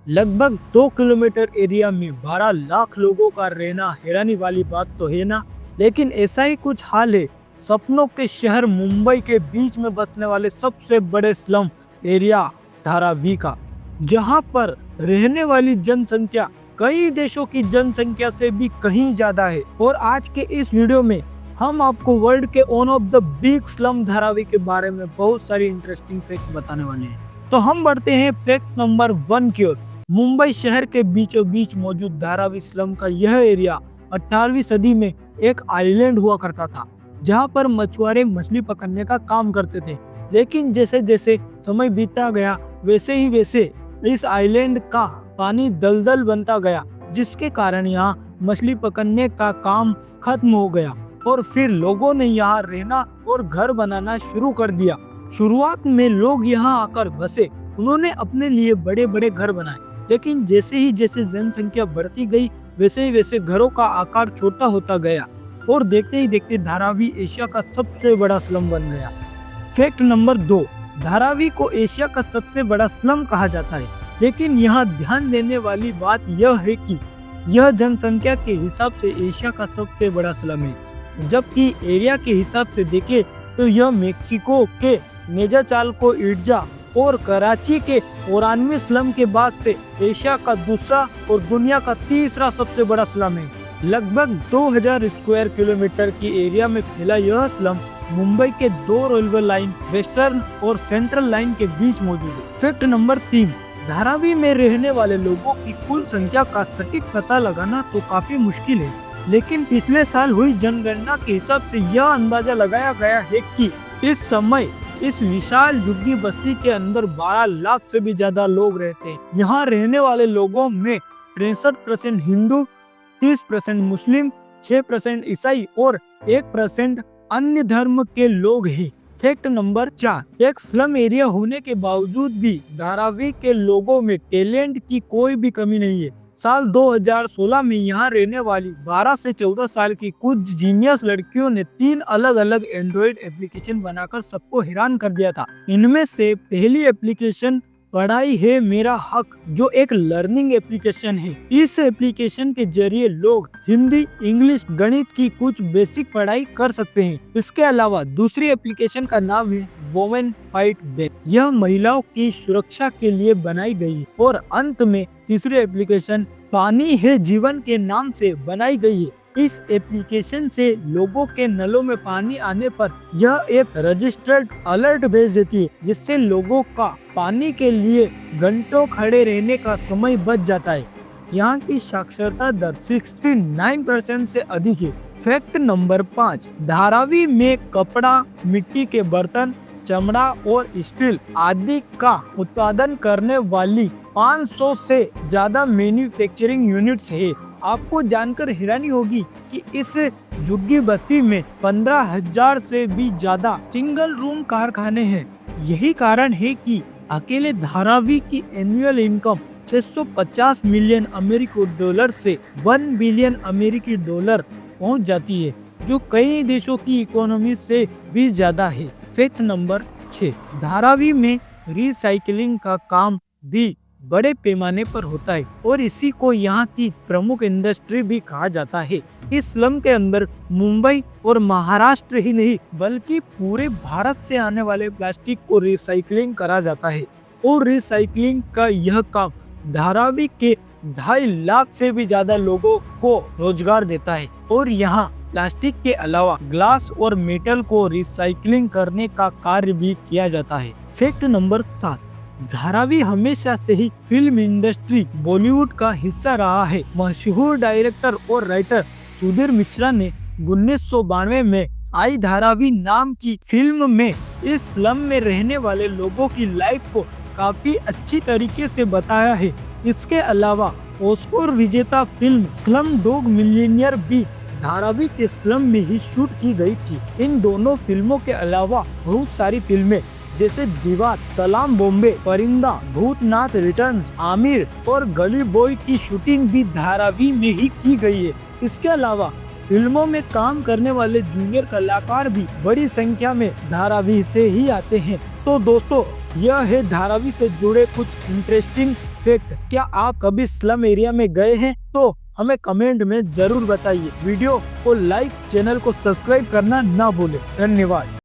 लगभग 2 kilometre area में 12 लाख लोगों का रहना हैरानी वाली बात तो है ना। लेकिन ऐसा ही कुछ हाल है सपनों के शहर मुंबई के बीच में बसने वाले सबसे बड़े स्लम एरिया धारावी का, जहां पर रहने वाली जनसंख्या कई देशों की जनसंख्या से भी कहीं ज्यादा है। और आज के इस वीडियो में हम आपको वर्ल्ड के one of the big slum Dharavi के बारे में बहुत सारी इंटरेस्टिंग फैक्ट बताने वाले हैं। तो हम बढ़ते हैं फैक्ट नंबर 1 की ओर। मुंबई शहर के बीचों बीच मौजूद धारावी स्लम का यह एरिया 18वीं सदी में एक आइलैंड हुआ करता था, जहां पर मछुआरे मछली पकड़ने का काम करते थे। लेकिन जैसे जैसे समय बीतता गया वैसे ही वैसे इस आइलैंड का पानी दलदल बनता गया, जिसके कारण यहाँ मछली पकड़ने का काम खत्म हो गया और फिर लोगों ने यहाँ रहना और घर बनाना शुरू कर दिया। शुरुआत में लोग यहाँ आकर बसे, उन्होंने अपने लिए बड़े बड़े घर बनाए। लेकिन जैसे ही जैसे जनसंख्या बढ़ती गई वैसे ही वैसे घरों का आकार छोटा होता गया और देखते ही देखते धारावी एशिया का सबसे बड़ा स्लम बन गया। फैक्ट नंबर 2, धारावी को एशिया का सबसे बड़ा स्लम कहा जाता है। लेकिन यहाँ ध्यान देने वाली बात यह है कि यह जनसंख्या के हिसाब से एशिया का सबसे बड़ा स्लम है, जबकि एरिया के हिसाब से देखें तो यह मेक्सिको के नेजाचालको इर्जा और कराची के 94 स्लम के बाद से एशिया का दूसरा और दुनिया का तीसरा सबसे बड़ा स्लम है। लगभग 2000 स्क्वायर किलोमीटर की एरिया में फैला यह स्लम मुंबई के 2 रेलवे लाइन वेस्टर्न और सेंट्रल लाइन के बीच मौजूद है। फैक्ट नंबर 3, धारावी में रहने वाले लोगों की कुल संख्या का सटीक पता लगाना तो काफी मुश्किल है, लेकिन पिछले साल हुई जनगणना के हिसाब से यह अंदाजा लगाया गया है कि इस समय इस विशाल झुग्गी बस्ती के अंदर 12 लाख से भी ज्यादा लोग रहते हैं। यहाँ रहने वाले लोगों में 63% हिंदू, 30% मुस्लिम, 6% ईसाई और 1% अन्य धर्म के लोग हैं। फैक्ट नंबर 4, एक स्लम एरिया होने के बावजूद भी धारावी के लोगों में टैलेंट की कोई भी कमी नहीं है। साल 2016 में यहाँ रहने वाली 12 से 14 साल की कुछ जीनियस लड़कियों ने 3 अलग अलग एंड्रॉइड एप्लीकेशन बनाकर सबको हैरान कर दिया था। इनमें से पहली एप्लीकेशन पढ़ाई है मेरा हक, जो एक लर्निंग एप्लीकेशन है। इस एप्लीकेशन के जरिए लोग हिंदी, इंग्लिश, गणित की कुछ बेसिक पढ़ाई कर सकते हैं। इसके अलावा दूसरी एप्लीकेशन का नाम है वोमेन फाइट बैक, यह महिलाओं की सुरक्षा के लिए बनाई गई है। और अंत में तीसरी एप्लीकेशन पानी है जीवन के नाम से बनाई गई है। इस एप्लीकेशन से लोगों के नलों में पानी आने पर यह एक रजिस्टर्ड अलर्ट भेज देती है, जिससे लोगों का पानी के लिए घंटों खड़े रहने का समय बच जाता है। यहाँ की साक्षरता दर 69% से अधिक है। फैक्ट नंबर 5, धारावी में कपड़ा, मिट्टी के बर्तन, चमड़ा और स्टील आदि का उत्पादन करने वाली 500 से ज्यादा मैन्युफैक्चरिंग यूनिट्स है। आपको जानकर हैरानी होगी कि इस झुग्गी बस्ती में 15,000 से भी ज्यादा सिंगल रूम कारखाने हैं। यही कारण है कि अकेले धारावी की एनुअल इनकम 650 मिलियन अमेरिकी डॉलर से 1 बिलियन अमेरिकी डॉलर पहुंच जाती है, जो कई देशों की इकोनॉमी से भी ज्यादा है। फैक्ट नंबर 6, धारावी में रिसाइकलिंग का काम भी बड़े पैमाने पर होता है और इसी को यहाँ की प्रमुख इंडस्ट्री भी कहा जाता है। इस स्लम के अंदर मुंबई और महाराष्ट्र ही नहीं बल्कि पूरे भारत से आने वाले प्लास्टिक को रिसाइकलिंग करा जाता है और रिसाइकलिंग का यह काम धारावी के 2.5 लाख से भी ज्यादा लोगों को रोजगार देता है। और यहाँ प्लास्टिक के अलावा ग्लास और मेटल को रिसाइकलिंग करने का कार्य भी किया जाता है। फैक्ट नंबर 7, धारावी हमेशा से ही फिल्म इंडस्ट्री बॉलीवुड का हिस्सा रहा है। मशहूर डायरेक्टर और राइटर सुधीर मिश्रा ने 1992 में आई धारावी नाम की फिल्म में इस स्लम में रहने वाले लोगों की लाइफ को काफी अच्छी तरीके से बताया है। इसके अलावा ऑस्कर विजेता फिल्म स्लम डॉग मिलियनेयर भी धारावी के स्लम में ही शूट की गई थी। इन दोनों फिल्मों के अलावा बहुत सारी फिल्में जैसे दीवार, सलाम बॉम्बे, परिंदा, भूतनाथ रिटर्न्स, आमिर और गली बॉय की शूटिंग भी धारावी में ही की गई है। इसके अलावा फिल्मों में काम करने वाले जूनियर कलाकार भी बड़ी संख्या में धारावी से ही आते हैं। तो दोस्तों, यह है धारावी से जुड़े कुछ इंटरेस्टिंग फैक्ट। क्या आप कभी स्लम एरिया में गए हैं? तो हमें कमेंट में जरूर बताइए। वीडियो को लाइक, चैनल को सब्सक्राइब करना ना भूलें। धन्यवाद।